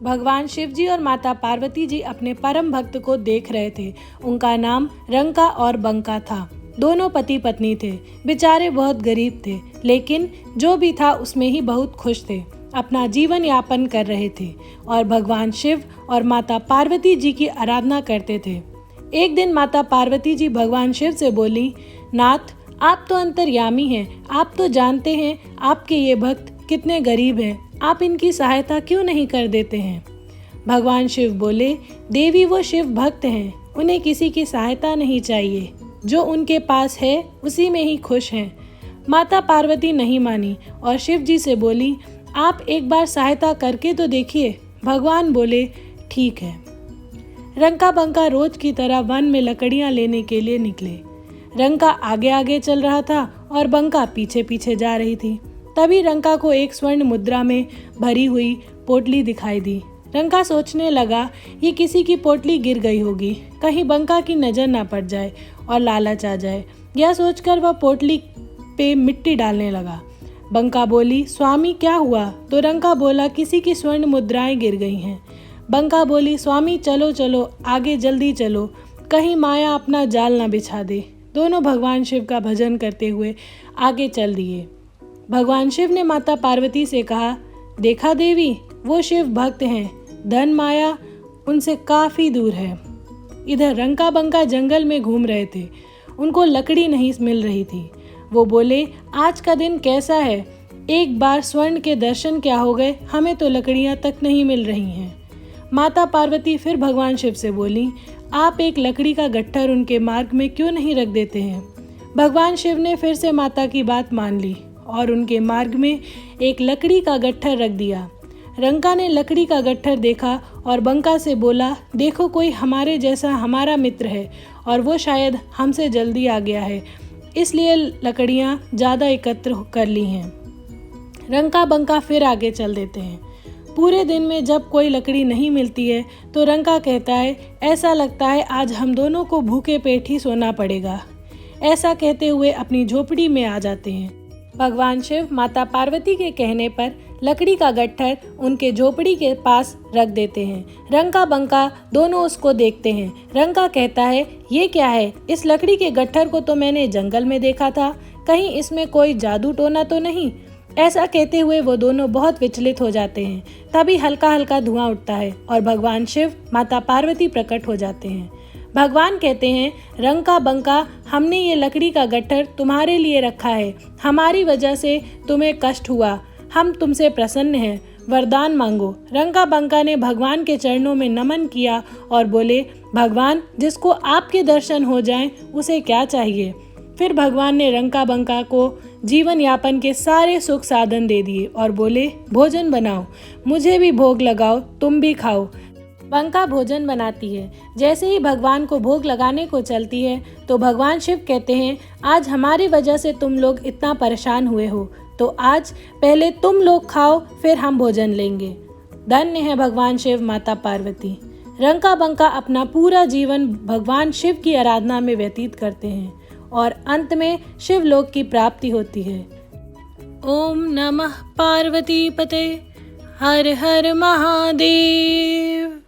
भगवान शिव जी और माता पार्वती जी अपने परम भक्त को देख रहे थे। उनका नाम रंका और बंका था। दोनों पति पत्नी थे। बेचारे बहुत गरीब थे, लेकिन जो भी था उसमें ही बहुत खुश थे। अपना जीवन यापन कर रहे थे और भगवान शिव और माता पार्वती जी की आराधना करते थे। एक दिन माता पार्वती जी भगवान शिव से बोली, नाथ, आप तो अंतर्यामी हैं। आप तो जानते हैं आपके ये भक्त कितने गरीब हैं। आप इनकी सहायता क्यों नहीं कर देते हैं? भगवान शिव बोले, देवी, वो शिव भक्त हैं, उन्हें किसी की सहायता नहीं चाहिए। जो उनके पास है उसी में ही खुश हैं। माता पार्वती नहीं मानी और शिव जी से बोली, आप एक बार सहायता करके तो देखिए। भगवान बोले, ठीक है। रंका बंका रोज की तरह वन में लकड़ियां लेने के लिए निकले। रंका आगे आगे चल रहा था और बंका पीछे पीछे जा रही थी। तभी रंका को एक स्वर्ण मुद्रा में भरी हुई पोटली दिखाई दी। रंका सोचने लगा, ये किसी की पोटली गिर गई होगी, कहीं बंका की नजर ना पड़ जाए और लालच आ जाए। यह सोचकर वह पोटली पे मिट्टी डालने लगा। बंका बोली, स्वामी क्या हुआ? तो रंका बोला, किसी की स्वर्ण मुद्राएं गिर गई हैं। बंका बोली, स्वामी चलो चलो, आगे जल्दी चलो, कहीं माया अपना जाल ना बिछा दे। दोनों भगवान शिव का भजन करते हुए आगे चल दिए। भगवान शिव ने माता पार्वती से कहा, देखा देवी, वो शिव भक्त हैं, धन माया उनसे काफी दूर है। इधर रंका बंका जंगल में घूम रहे थे। उनको लकड़ी नहीं मिल रही थी। वो बोले, आज का दिन कैसा है? एक बार स्वर्ण के दर्शन क्या हो गए, हमें तो लकड़ियां तक नहीं मिल रही हैं। माता पार्वती फिर भगवान शिव से बोली, आप एक लकड़ी का गट्ठर उनके मार्ग में क्यों नहीं रख देते हैं? भगवान शिव ने फिर से माता की बात मान ली और उनके मार्ग में एक लकड़ी का गट्ठर रख दिया। रंका ने लकड़ी का गट्ठर देखा और बंका से बोला, देखो, कोई हमारे जैसा हमारा मित्र है और वो शायद हमसे जल्दी आ गया है, इसलिए लकड़ियाँ ज़्यादा एकत्र कर ली हैं। रंका बंका फिर आगे चल देते हैं। पूरे दिन में जब कोई लकड़ी नहीं मिलती है तो रंका कहता है, ऐसा लगता है आज हम दोनों को भूखे पेट ही सोना पड़ेगा। ऐसा कहते हुए अपनी झोपड़ी में आ जाते हैं। भगवान शिव माता पार्वती के कहने पर लकड़ी का गट्ठर उनके झोपड़ी के पास रख देते हैं। रंका बंका दोनों उसको देखते हैं। रंका कहता है, ये क्या है? इस लकड़ी के गट्ठर को तो मैंने जंगल में देखा था, कहीं इसमें कोई जादू टोना तो नहीं? ऐसा कहते हुए वो दोनों बहुत विचलित हो जाते हैं। तभी हल्का हल्का धुआं उठता है और भगवान शिव माता पार्वती प्रकट हो जाते हैं। भगवान कहते हैं, रंका बंका, हमने ये लकड़ी का गट्ठर तुम्हारे लिए रखा है। हमारी वजह से तुम्हें कष्ट हुआ, हम तुमसे प्रसन्न हैं, वरदान मांगो। रंका बंका ने भगवान के चरणों में नमन किया और बोले, भगवान, जिसको आपके दर्शन हो जाएं, उसे क्या चाहिए? फिर भगवान ने रंका बंका को जीवन यापन के सारे सुख साधन दे दिए और बोले, भोजन बनाओ, मुझे भी भोग लगाओ, तुम भी खाओ। बंका भोजन बनाती है। जैसे ही भगवान को भोग लगाने को चलती है तो भगवान शिव कहते हैं, आज हमारी वजह से तुम लोग इतना परेशान हुए हो, तो आज पहले तुम लोग खाओ, फिर हम भोजन लेंगे। धन्य है भगवान शिव माता पार्वती। रंका बंका अपना पूरा जीवन भगवान शिव की आराधना में व्यतीत करते हैं और अंत में शिवलोक की प्राप्ति होती है। ओम नमः पार्वती पते, हर हर महादेव।